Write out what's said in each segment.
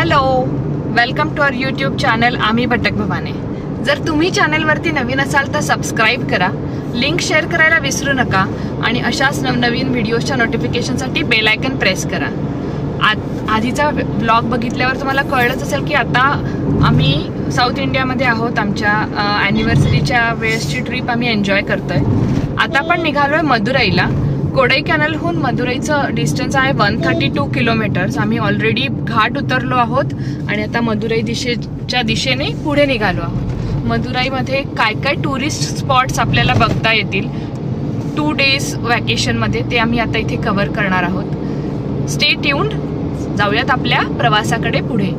Hello, welcome to our YouTube channel आम्ही भटक भवाने। जर तुम्ही चॅनलवरती नवीन असाल तर सबस्क्राईब करा, लिंक शेअर करायला विसरू नका आणि अशाच नवनवीन व्हिडिओच्या नोटिफिकेशनसाठी बेल आयकन प्रेस करा। आधीचा ब्लॉग बघितल्यावर तुम्हाला कळलंच असेल की आता आम्ही साऊथ इंडियामध्ये आहोत। आमच्या ॲनिव्हर्सरीच्या वेळेसची ट्रिप आम्ही एन्जॉय करतोय। आता आपण निघालोय मदुराईला। कोडाईकॅनलहून मदुराईचं डिस्टन्स आहे 132 किलोमीटर्स। आम्ही ऑलरेडी घाट उतरलो आहोत आणि आता मदुराई दिशेच्या दिशेने पुढे निघालो आहोत। मदुराईमध्ये काय काय टुरिस्ट स्पॉट्स आपल्याला बघता येतील 2 डेज वॅकेशनमध्ये ते आम्ही आता इथे कव्हर करणार आहोत। स्टे ट्यून्ड, जाऊयात आपल्या प्रवासाकडे पुढे।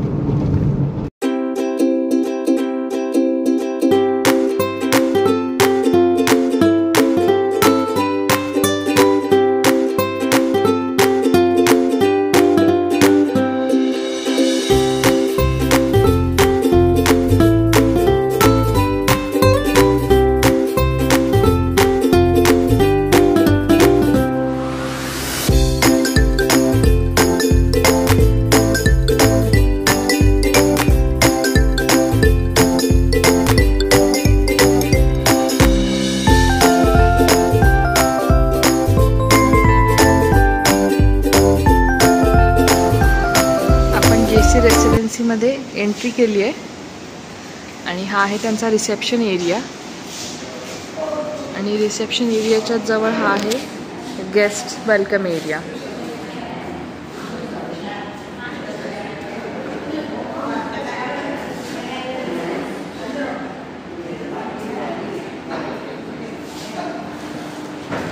रेसिडेन्सी मध्ये एंट्री केली आहे आणि हा आहे त्यांचा रिसेप्शन एरिया आणि रिसेप्शन एरियाच्या जवळ हा आहे गेस्ट वेलकम एरिया।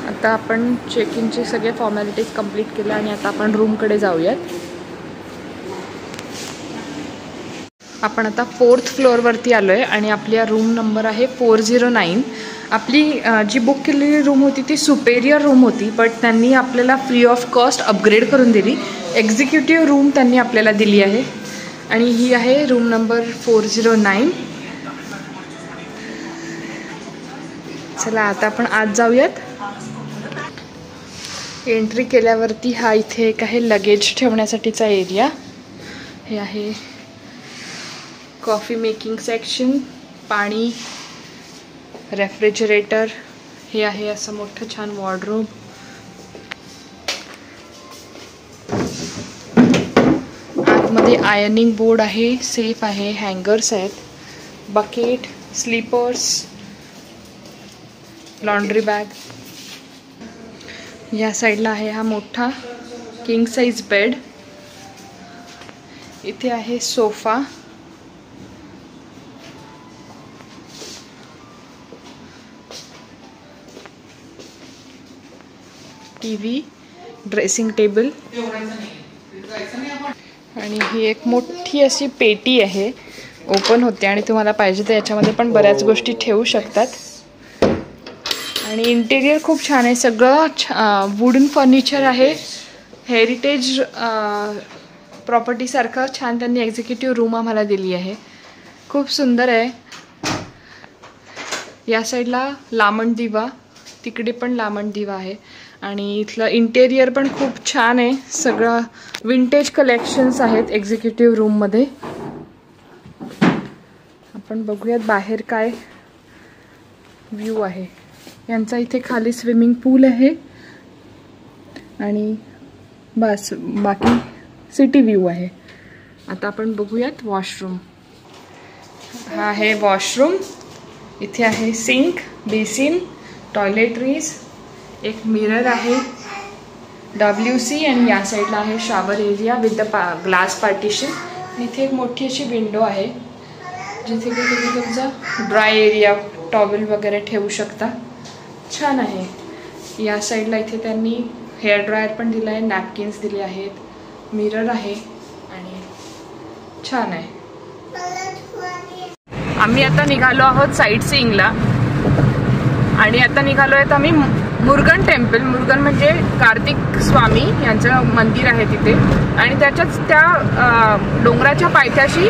आता आपण चेक इनचे सगळे फॉर्मॅलिटीज कंप्लीट केल्या आणि आता आपण रूमकडे जाऊयात। आपण आता 4th फ्लोअरवरती आलोय आणि आपल्या रूम नंबर आहे 409। आपली जी बुक केलेली रूम होती ती सुपेरियर रूम होती, बट त्यांनी आपल्याला फ्री ऑफ कॉस्ट अपग्रेड करून दिली। एक्झिक्युटिव्ह रूम त्यांनी आपल्याला दिली आहे आणि ही आहे रूम नंबर 409। चला आता आपण आत जाऊयात। एंट्री केल्यावरती हा इथे एक आहे लगेज ठेवण्यासाठीचा एरिया। हे आहे कॉफी मेकिंग सेक्शन, पाणी, रेफ्रिजरेटर, हे आहे असं मोठं छान वॉर्डरोब। आतमध्ये आयर्निंग बोर्ड आहे, सेफ आहे, हँगर्स आहेत, बकेट, स्लीपर्स, लॉन्ड्री बॅग। या साईडला आहे हा मोठा किंग साइज बेड। इथे आहे सोफा, टीव्ही, ड्रेसिंग टेबल आणि ही एक मोठी अशी पेटी आहे, ओपन होते आणि तुम्हाला पाहिजे तर याच्यामध्ये पण बऱ्याच गोष्टी ठेवू शकतात। आणि इंटेरियर खूप छान आहे, सगळं वुडन फर्निचर आहे। हेरिटेज प्रॉपर्टी सारखं छान त्यांनी एक्झिक्युटिव्ह रूम आम्हाला दिली आहे, खूप सुंदर आहे। या साईडला लामण दिवा, तिकडे पण लामण दिवा आहे आणि इथलं इंटेरियर पण खूप छान आहे। सगळं विंटेज कलेक्शन्स आहेत एक्झिक्युटिव्ह रूम मध्ये। आपण बघूयात बाहेर काय व्ह्यू आहे। यांचा इथे खाली स्विमिंग पूल आहे आणि बस बाकी सिटी व्ह्यू आहे। आता आपण बघूयात वॉशरूम। हा आहे वॉशरूम, इथे आहे सिंक, बेसिन, टॉयलेटरीज, एक मिरर आहे, WC आणि या साईडला आहे shower area with the glass partition. इथे एक मोठी अशी विंडो आहे जिथे की तुम्ही तुमचा ड्राय एरिया, टॉवेल वगैरे ठेवू शकता, छान आहे। या साईडला इथे त्यांनी हेअर ड्रायर पण दिला आहे, नॅपकिन्स दिले आहेत, मिरर आहे आणि छान आहे। आम्ही आता निघालो आहोत साईट सीइंगला आणि आता निघालो आहेत आम्ही मुरुगन टेम्पल। मुरुगन म्हणजे कार्तिक स्वामी यांचं मंदिर आहे तिथे आणि त्याच्याच त्या डोंगराच्या पायथ्याशी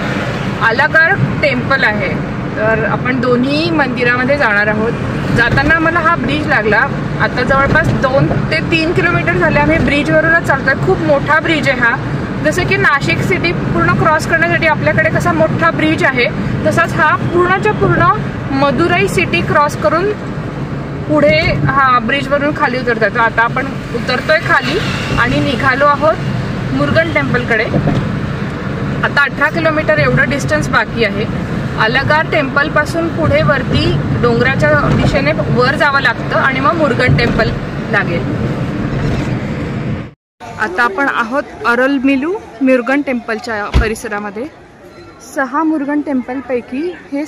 अलगड टेम्पल आहे। तर आपण दोन्ही मंदिरामध्ये जाणार आहोत। जाताना मला हा ब्रिज लागला, आता जवळपास 2 ते 3 किलोमीटर झाले आम्ही ब्रिजवरूनच चालतोय। खूप मोठा ब्रिज आहे हा, जसं की नाशिक सिटी पूर्ण क्रॉस करण्यासाठी आपल्याकडे कसा मोठा ब्रिज आहे, तसाच हा पूर्णच्या पूर्ण मदुराई सिटी क्रॉस करून पुढे हा ब्रिजवरून खाली उतरतात. तर आता आपण उतरतोय खाली आणि निघालो आहोत मुरुगन टेम्पलकडे. आता 18 किलोमीटर एवढं डिस्टन्स बाकी आहे. अलगार टेम्पल पासून पुढे वरती डोंगराच्या दिशेने वर जावं लागतं आणि मग मुरुगन टेम्पल लागेल. आता आपण आहोत अरलमिलू मुरुगन टेम्पलच्या परिसरामध्ये. 6 मुरुगन टेम्पलपैकी हे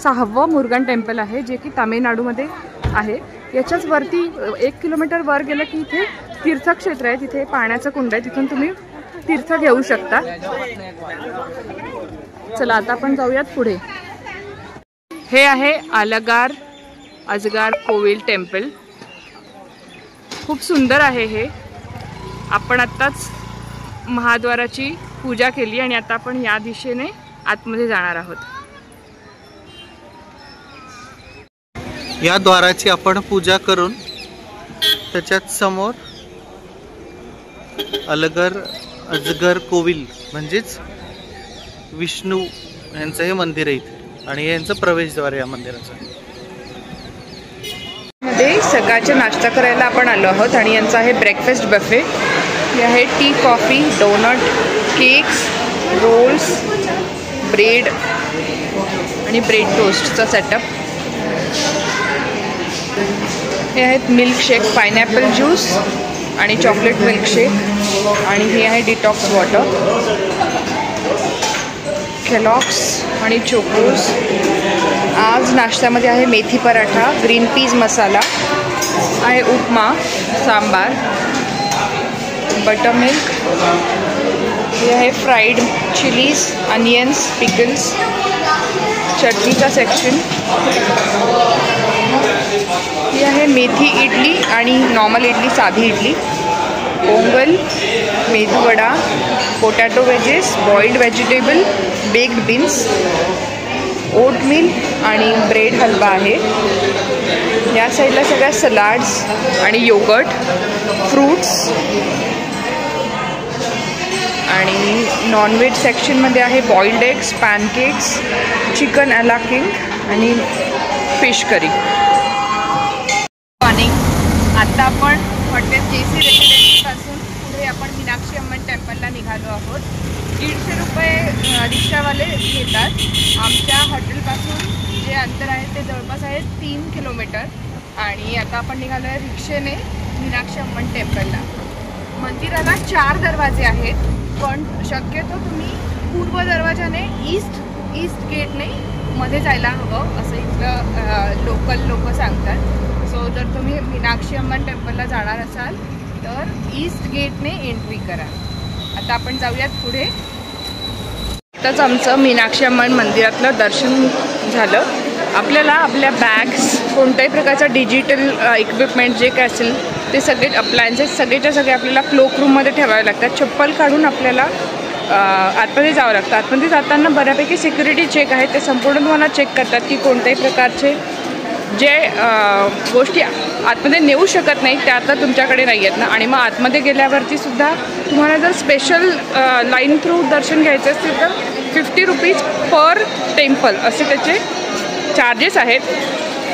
6वं मुरुगन टेम्पल आहे, जे की तामिळनाडूमध्ये आहे. याच्याच वरती 1 किलोमीटर वर गेलं की इथे तीर्थक्षेत्र आहे, तिथे पाण्याचं कुंड आहे, तिथून तुम्ही तीर्थ घेऊ शकता. चला आता आपण जाऊयात पुढे. हे आहे अलगार अजगार कोविल टेम्पल. खूप सुंदर आहे हे. आपण आत्ताच महाद्वाराची पूजा केली आणि आता आपण या दिशेने आतमध्ये जाणार आहोत. या द्वाराची आपण पूजा करून त्याच्यात समोर अलगार अजगर कोविल म्हणजेच विष्णू यांचं हे मंदिर आहे इथे आणि यांचं प्रवेशद्वार या मंदिराचं. मध्ये सकाळचा नाश्ता करायला आपण आलो आहोत आणि यांचा आहे ब्रेकफास्ट बफे. हे आहे tea, coffee, donut, cakes, rolls, bread आणि ब्रेड टोस्टचा सेटअप. हे आहेत मिल्कशेक, पायनॅपल ज्यूस आणि चॉकलेट मिल्कशेक आणि हे आहे डिटॉक्स वॉटर, केलॉग्स आणि चोकोज. आज नाश्त्यामध्ये आहे मेथी पराठा, ग्रीन पीज मसाला आहे, उपमा, सांबार, बटर मिल्क. हे आहे फ्राईड चिलीज, अनियन्स, पिकल्स, चटणीचा सेक्शन. ही आहे मेथी इडली आणि नॉर्मल इडली, साधी idli, pongal, medu vada, potato wedges, boiled vegetable, baked beans, oatmeal आणि ब्रेड हलवा आहे. या साईडला सगळ्या सलाड्स आणि योगर्ट, फ्रूट्स आणि नॉनव्हेज सेक्शनमध्ये आहे बॉइल्ड एग्स, पॅनकेक्स, चिकन अला किंग आणि फिश करी. आता आपण हॉटेल JC रेसिडेन्सीपासून पुढे आपण मीनाक्षी अम्मन टेम्पलला निघालो आहोत. 150 रुपये रिक्षावाले घेतात. आमच्या हॉटेलपासून जे अंतर आहे ते जवळपास आहे 3 किलोमीटर आणि आता आपण निघालो आहे रिक्षेने मीनाक्षी अम्मन टेम्पलला. मंदिराला 4 दरवाजे आहेत, पण शक्यतो तुम्ही पूर्व दरवाजाने ईस्ट गेटने मध्ये जायला हवं असं इथलं लोकल लोक सांगतात. सो जर तुम्ही मीनाक्षी अम्मन टेम्पलला जाणार असाल तर ईस्ट गेटने एंट्री करा. आता आपण जाऊयात पुढे. आताच आमचं मीनाक्षी अम्मन मंदिरातलं दर्शन झालं. आपल्याला आपल्या बॅग्स, कोणत्याही प्रकारचं डिजिटल इक्विपमेंट जे काय असेल ते सगळे अप्लायन्सेस सगळेच्या सगळे आपल्याला क्लोक रूममध्ये ठेवावे लागतात. चप्पल काढून आपल्याला आतमध्ये जावं लागतं. आतमध्ये जाताना बऱ्यापैकी सिक्युरिटी चेक आहे, ते संपूर्ण तुम्हाला चेक करतात की कोणत्याही प्रकारचे जे गोष्टी आतमध्ये नेऊ शकत नाही त्या आता तुमच्याकडे नाही आहेत ना. आणि मग आतमध्ये गेल्यावरती सुद्धा तुम्हाला जर स्पेशल लाईन थ्रू दर्शन घ्यायचं असेल तर 50 रुपीज पर टेम्पल असे त्याचे चार्जेस आहेत.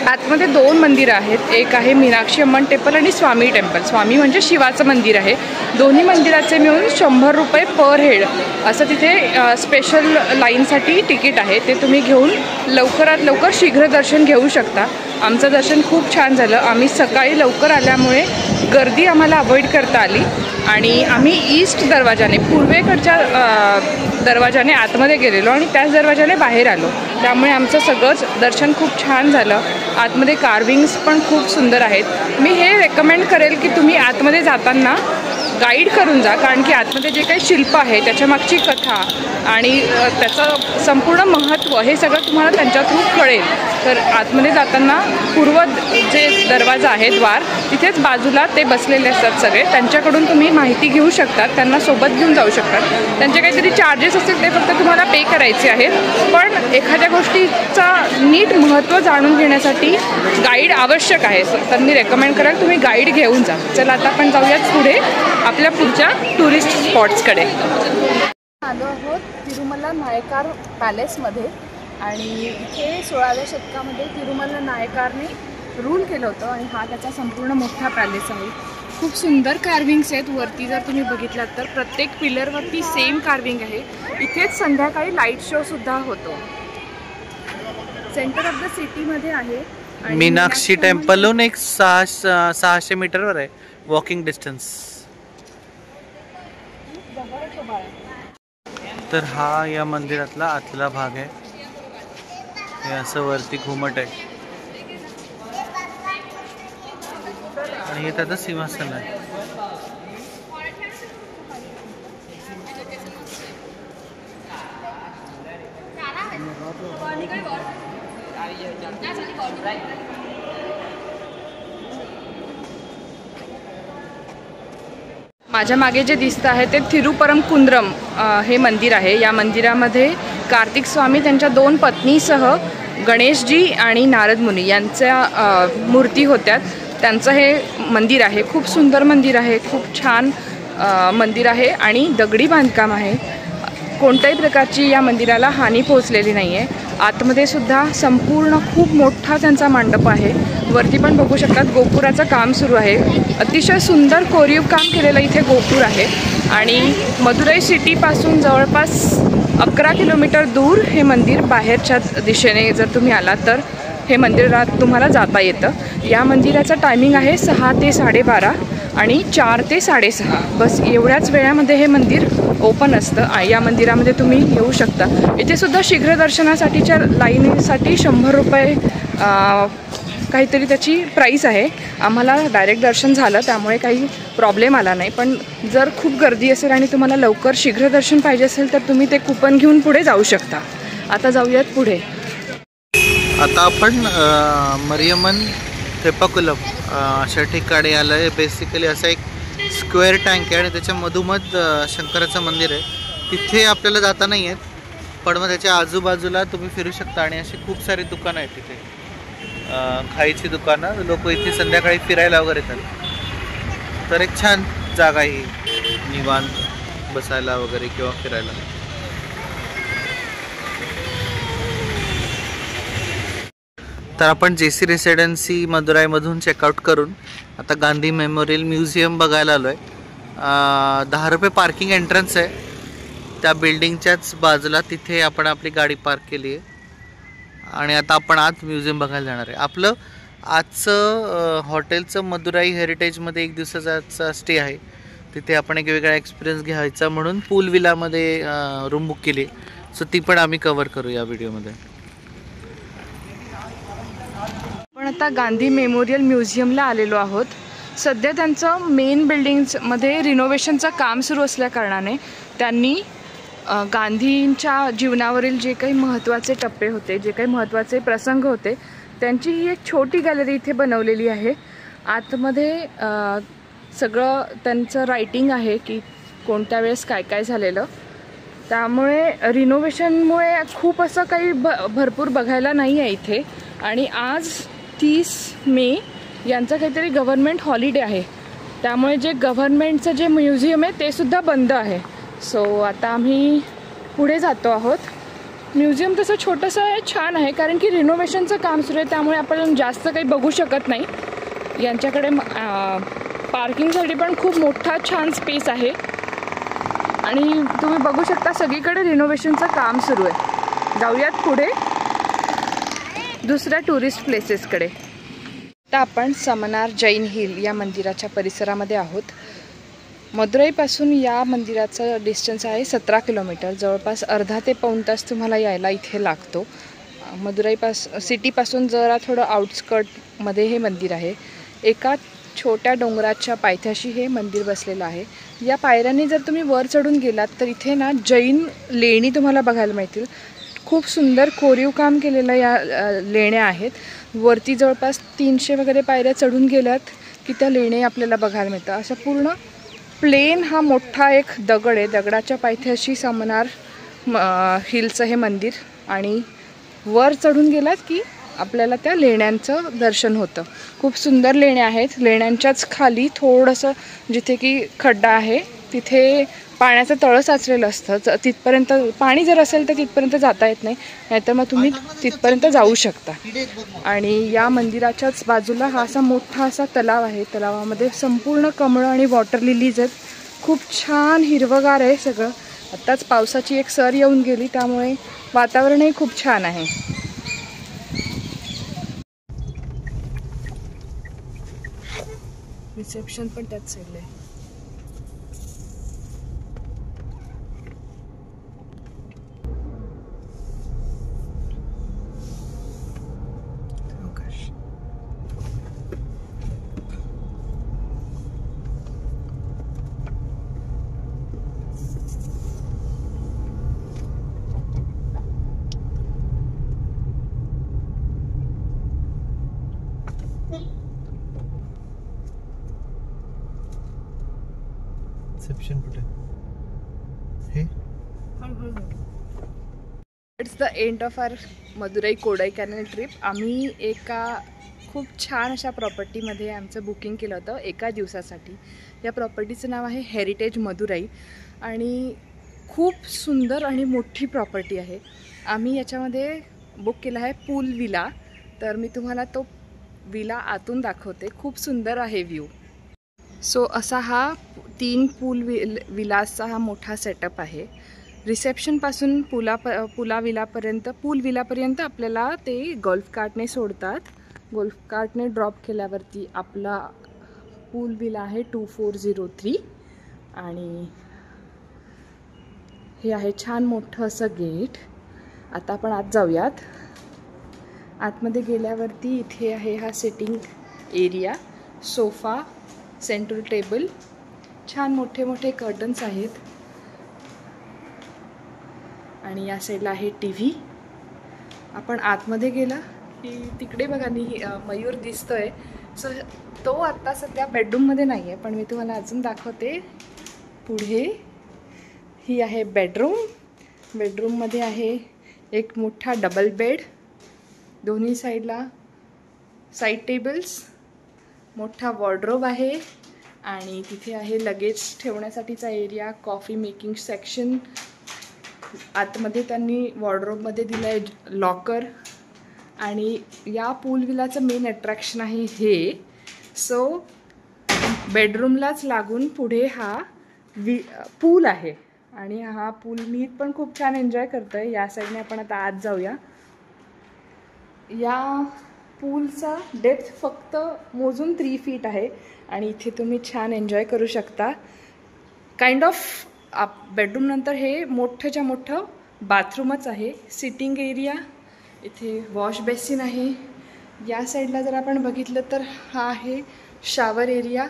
आतमध्ये 2 मंदिरं आहेत, एक आहे मीनाक्षी अम्मन टेम्पल आणि स्वामी टेम्पल. स्वामी म्हणजे शिवाचं मंदिर आहे. दोन्ही मंदिराचे मिळून 100 रुपये पर हेड असं तिथे स्पेशल लाईनसाठी तिकीट आहे. ते तुम्ही घेऊन लवकरात लवकर शीघ्र दर्शन घेऊ शकता. आमचं दर्शन खूप छान झालं. आम्ही सकाळी लवकर आल्यामुळे गर्दी आम्हाला अवॉइड करता आली आणि आम्ही ईस्ट दरवाजाने, पूर्वेकडच्या दरवाजाने आतमध्ये गेलेलो आणि त्याच दरवाजाने बाहेर आलो. त्यामुळे आमचं सगळंच दर्शन खूप छान झालं. आतमध्ये कार्विंग्स पण खूप सुंदर आहेत. मी हे रेकमेंड करेल की तुम्ही आतमध्ये जाताना गाईड करून जा, कारण की आतमध्ये जे काही शिल्प आहे त्याच्यामागची कथा आणि त्याचं संपूर्ण महत्त्व हे सगळं तुम्हाला त्यांच्या थ्रू कळेल. तर आतमध्ये जाताना पूर्व जे दरवाजा आहे द्वार तिथेच बाजूला ते बसलेले असतात सगळे. त्यांच्याकडून तुम्ही माहिती घेऊ शकतात, त्यांना सोबत घेऊन जाऊ शकतात. त्यांचे काहीतरी चार्जेस असतील ते फक्त तुम्हाला पे करायचे आहेत. पण एखाद्या गोष्टीचा नीट महत्त्व जाणून घेण्यासाठी गाईड आवश्यक आहे. तर मी रेकमेंड कराल तुम्ही गाईड घेऊन जा. चला आता आपण जाऊयात पुढे आपल्या पुढच्या टुरिस्ट स्पॉट्सकडे. आलो आहोत तिरुमला नायकार पॅलेसमध्ये आणि इथे 16व्या शतकामध्ये तिरुमला नायकारने रूल केलं होतं आणि हा त्याचा संपूर्ण मोठा पॅलेस आहे. खूप सुंदर कार्विंग्स आहेत. वरती जर तुम्ही बघितलात तर प्रत्येक पिलरवरती सेम कार्विंग आहे. इथेच संध्याकाळी लाईट शो सुद्धा होतो. सेंटर ऑफ द सिटीमध्ये आहे. मीनाक्षी टेम्पलहून एक 600 मीटरवर आहे वॉकिंग डिस्टन्स. तर हा या मंदिरातला आतला भाग आहे. हे असं वरती घुमट आहे आणि हे त्याचं सिंहासन आहे. माझ्या मागे जे दिसतं आहे ते थिरुपरमकुंद्रम हे मंदिर आहे. या मंदिरामध्ये कार्तिक स्वामी त्यांच्या 2 पत्नीसह गणेशजी आणि नारद मुनी यांच्या मूर्ती होत्या. त्यांचं हे मंदिर आहे. खूप सुंदर मंदिर आहे. खूप छान मंदिर आहे आणि दगडी बांधकाम आहे. कोणत्याही प्रकारची या मंदिराला हानी पोहोचलेली नाही आहे. आतमध्ये सुद्धा संपूर्ण खूप मोठा त्यांचा मंडप आहे. वरती पण बघू शकतात गोपुराचं काम सुरू आहे. अतिशय सुंदर कोरीव काम केलेलं इथे गोपुर आहे आणि मदुराई सिटीपासून जवळपास 11 किलोमीटर दूर हे मंदिर बाहेरच्या दिशेने जर तुम्ही आलात तर हे मंदिरात तुम्हाला जाता येतं. या मंदिराचं टायमिंग आहे 6 ते 12:30 आणि 4 ते 6:30. बस एवढ्याच वेळामध्ये हे मंदिर ओपन असतं. या मंदिरामध्ये तुम्ही येऊ शकता. इथे सुद्धा शीघ्र दर्शनासाठीच्या लाईनीसाठी 100 रुपये काहीतरी त्याची प्राईस आहे. आम्हाला डायरेक्ट दर्शन झालं त्यामुळे काही प्रॉब्लेम आला नाही. पण जर खूप गर्दी असेल आणि तुम्हाला लवकर शीघ्र दर्शन पाहिजे असेल तर तुम्ही ते कुपन घेऊन पुढे जाऊ शकता. आता जाऊयात पुढे. आता आपण मरियमन थेपाकुलम अशा ठिकाणी आलं आहे. बेसिकली असा एक स्क्वेअर टँक आहे आणि त्याच्या मधोमध शंकराचं मंदिर आहे. तिथे आपल्याला जाता नाही आहेत पण मग त्याच्या आजूबाजूला तुम्ही फिरू शकता आणि अशी खूप सारी दुकानं आहेत तिथे, खायची दुकानं. लोक इथे संध्याकाळी फिरायला वगैरे येतात. तर एक छान जागा ही निवांत बसायला वगैरे किंवा फिरायला. तर आपण JC रेसिडेन्सी मदुराईमधून चेकआउट करून आता गांधी मेमोरियल म्युझियम बघायला आलो आहे. 10 रुपये पार्किंग एंट्रन्स आहे त्या बिल्डिंगच्याच बाजूला. तिथे आपण आपली गाडी पार्क केली आहे आणि आता आपण आत म्युझियम बघायला जाणार आहे. आपलं आजचं हॉटेलचं मदुराई हेरिटेजमध्ये 1 दिवसाचा स्टे आहे. तिथे आपण एक वेगळा एक्सपिरियन्स घ्यायचा म्हणून पूल विलामध्ये रूम बुक केली. सो ती पण आम्ही कव्हर करू या व्हिडिओमध्ये. आपण आता गांधी मेमोरियल म्युझियमला आलेलो आहोत. सध्या त्यांचं मेन बिल्डिंग्समध्ये रिनोव्हेशनचं काम सुरू असल्याकारणाने त्यांनी गांधींच्या जीवनावरील जे काही महत्त्वाचे टप्पे होते, जे काही महत्त्वाचे प्रसंग होते त्यांची ही एक छोटी गॅलरी इथे बनवलेली आहे. आतमध्ये सगळं त्यांचं रायटिंग आहे की कोणत्या वेळेस काय काय झालेलं. त्यामुळे रिनोव्हेशनमुळे खूप असं काही भरपूर बघायला नाही आहे इथे. आणि आज 30 मे यांचं काहीतरी गव्हर्नमेंट हॉलिडे आहे त्यामुळे जे गव्हर्नमेंटचं जे म्युझियम आहे ते सुद्धा बंद आहे. सो आता आम्ही पुढे जातो आहोत. म्युझियम तसं छोटंसं आहे, छान आहे कारण की रिनोव्हेशनचं काम सुरू आहे त्यामुळे आपण जास्त काही बघू शकत नाही. यांच्याकडे पार्किंगसाठी पण खूप मोठा छान स्पेस आहे आणि तुम्ही बघू शकता सगळीकडे रिनोव्हेशनचं काम सुरू आहे. जाऊयात पुढे दुसऱ्या टुरिस्ट प्लेसेसकडे. आता आपण समनार जैन हिल या मंदिराच्या परिसरामध्ये आहोत. मदुराईपासून या मंदिराचं डिस्टन्स आहे 17 किलोमीटर. जवळपास अर्धा ते पाऊण तास तुम्हाला यायला इथे लागतो. सिटीपासून जरा थोडं आउटस्कर्टमध्ये हे मंदिर आहे. एका छोट्या डोंगराच्या पायथ्याशी हे मंदिर बसलेलं आहे. या पायऱ्यांनी जर तुम्ही वर चढून गेलात तर इथे ना जैन लेणी तुम्हाला बघायला मिळतील. खूप सुंदर कोरीव काम केलेलं या लेण्या आहेत. वरती जवळपास 300 वगैरे पायऱ्या चढून गेल्यात की त्या लेणे आपल्याला बघायला मिळतात. अशा पूर्ण प्लेन हा मोठा एक दगड आहे. दगडाच्या पायथ्याशी समणार हिलचं हे मंदिर आणि वर चढून गेलात की आपल्याला त्या लेण्यांचं दर्शन होतं. खूप सुंदर लेण्या आहेत. लेण्यांच्याच खाली थोडंसं जिथे की खड्डा आहे तिथे पाण्याचं तळं साचलेलं असतं. तिथपर्यंत पाणी जर असेल तर तिथपर्यंत जाता येत नाही, नाहीतर मग तुम्ही तिथपर्यंत जाऊ शकता. आणि या मंदिराच्याच बाजूला हा असा मोठा असा तलाव आहे. तलावामध्ये संपूर्ण कमळं आणि वॉटर लिलीज आहेत. खूप छान हिरवगार आहे सगळं. आत्ताच पावसाची एक सर येऊन गेली त्यामुळे वातावरणही खूप छान आहे. रिसेप्शन पण त्याच साईडला आहे. रिसेप्शन कुठे हे? It's the end of our Madurai Kodaikanal trip. आम्ही एका खूप छान अशा प्रॉपर्टीमध्ये आमचं बुकिंग केलं होतं एका दिवसासाठी. या प्रॉपर्टीचं नाव आहे हेरिटेज मदुराई आणि खूप सुंदर आणि मोठी प्रॉपर्टी आहे. आम्ही याच्यामध्ये बुक केला आहे पूल विला. तर मी तुम्हाला तो विला आतून दाखवते. खूप सुंदर आहे व्ह्यू. सो असा हा 3 पूल विलाचा हा मोठा सेटअप आहे. रिसेप्शनपासून पूल विलापर्यंत आपल्याला ते गोल्फ कार्टने सोडतात. गोल्फ कार्टने ड्रॉप केल्यावरती आपला पूल विला आहे 2403 आणि हे आहे छान मोठं असं गेट. आता आपण आत जाऊयात. आतमध्ये गेल्यावरती इथे आहे हा sitting area, sofa, central table, छान मोठे मोठे कर्टन्स आहेत आणि या साईडला आहे टीव्ही. आपण आतमध्ये गेला की तिकडे बघा मयूर दिसतोय. सो तो आत्ता सध्या बेडरूममध्ये नाही आहे, पण मी तुम्हाला अजून दाखवते. पुढे ही आहे बेडरूम. बेडरूममध्ये आहे एक मोठा डबल बेड, दोन्ही साईडला साईड टेबल्स, मोठा वॉर्डरोब आहे आणि तिथे आहे लगेज ठेवण्यासाठीचा एरिया, कॉफी मेकिंग सेक्शन. आतमध्ये त्यांनी वॉर्डरोबमध्ये दिलं आहे लॉकर आणि या पूल विलाचं मेन अट्रॅक्शन आहे हे. सो बेडरूमलाच लागून पुढे हा पूल आहे आणि हा पूल मी पण खूप छान एन्जॉय करतो आहे. या साईडने आपण आता आत जाऊया. या पूलचा डेप्थ फक्त मोजून 3 फीट आहे आणि इथे तुम्ही छान एन्जॉय करू शकता. काइंड ऑफ बेडरूम नंतर हे मोठंच्या मोठं बाथरूमच आहे. सिटिंग एरिया, इथे वॉश बेसिन आहे. या साईडला जर आपण बघितलं तर हा आहे शावर एरिया.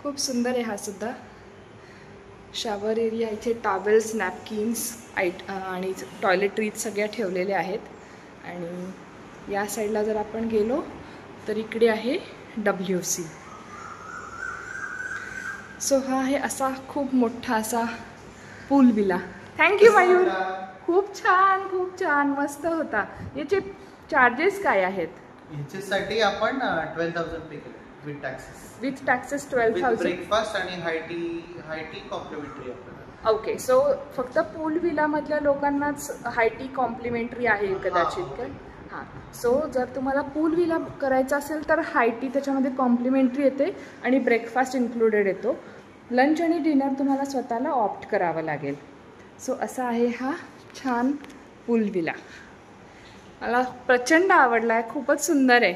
खूप सुंदर आहे हा सुद्धा शावर एरिया. इथे टॉवेल्स, नॅपकिन्स आणि टॉयलेटरीज सगळ्या ठेवलेल्या आहेत. आणि या साईडला जर आपण गेलो तर इकडे आहे WC. सो हा आहे असा खूप मोठा असा पूल विला. थँक्यू मयूर. खूप छान मस्त होता. याचे चार्जेस काय आहेत? याच्यासाठी आपण 12,000 पे केले विथ टॅक्सेस 12,000. ब्रेकफास्ट आणि हाय टी कॉम्प्लिमेंटरी आपल्याला. ओके. सो फक्त पूल विला मधल्या लोकांनाच हाय टी कॉम्प्लिमेंटरी आहे कदाचित काय? हां. सो जर तुम्हाला पूल विला करायचा असेल तर हाय टी त्याच्यामध्ये कॉम्प्लिमेंटरी येते आणि ब्रेकफास्ट इन्क्लुडेड येतो. लंच आणि डिनर तुम्हाला स्वतःला ऑप्ट करावं लागेल. सो असा आहे हा छान पूल विला. मला प्रचंड आवडला आहे. खूपच सुंदर आहे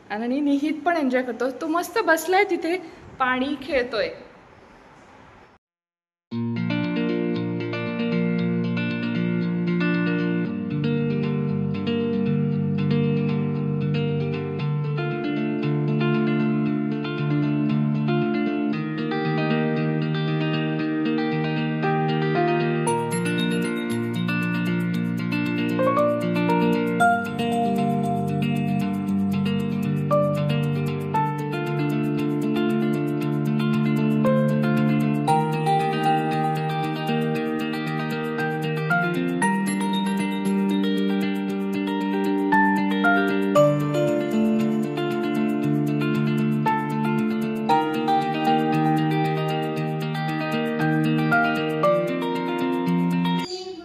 आणि निहित पण एन्जॉय करतो. तो मस्त बसलाय तिथे, पाणी खेळतोय.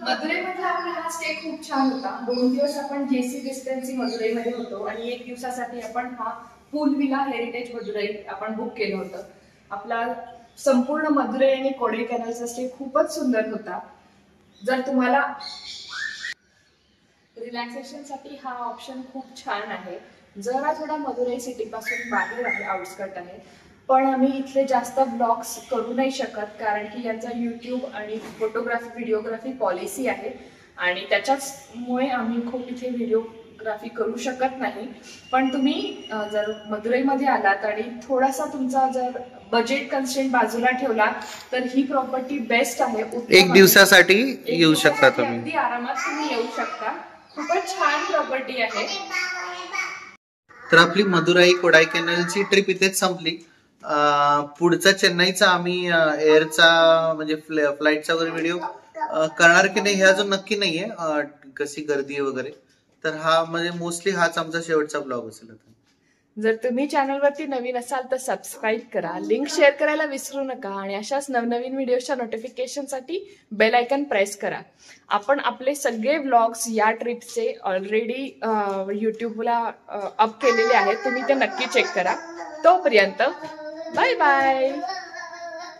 मदुरैमध्ये आपला हा स्टे खूप छान होता. 2 दिवस आपण जेसी रेसिडेन्सी मदुरैमध्ये होतो आणि 1 दिवसासाठी आपण हा पूल विला हेरिटेज मदुरई आपण बुक केलं होतं. आपला संपूर्ण मदुरई आणि कोडाईकनालचा स्टे खूपच सुंदर होता. जर तुम्हाला रिलॅक्सेशन साठी हा ऑप्शन खूप छान आहे. जरा थोडा मदुरई सिटी पासून बाहेर आहे, आउटस्कट आहे, पण आम्ही इथले जास्त ब्लॉग्स करू नाही शकत कारण की यांचा यूट्यूब आणि फोटोग्राफी व्हिडिओग्राफी पॉलिसी आहे आणि त्याच्याचमुळे आम्ही खूप इथे व्हिडिओग्राफी करू शकत नाही. पण तुम्ही जर मदुरईमध्ये आलात आणि थोडासा तुमचा जर बजेट कन्स्ट्रेंट बाजूला ठेवला तर ही प्रॉपर्टी बेस्ट आहे. 1 दिवसासाठी येऊ शकता तुम्ही, अगदी आरामात तुम्ही येऊ शकता. खूपच छान प्रॉपर्टी आहे. तर आपली मदुराई कोडाईकनालची ट्रिप इथेच संपली. पुढचा चेन्नईचा आम्ही एअरचा म्हणजे फ्लाईटचा वगैरे व्हिडिओ करणार की नाही हे अजून नक्की नाहीये, कशी गर्दी आहे वगैरे. तर हा म्हणजे मोस्टली हाच आमचा शेवटचा ब्लॉग असेल. आता जर तुम्ही चॅनलवरती नवीन असाल तर सबस्क्राईब करा, लिंक शेअर करायला विसरू नका आणि अशाच नवनवीन व्हिडिओच्या नोटिफिकेशनसाठी बेल आयकन प्रेस करा. आपण आपले सगळे व्लॉग्स या ट्रिपचे ऑलरेडी यूट्यूबला अप केलेले आहेत, तुम्ही ते नक्की चेक करा. तोपर्यंत बाय बाय.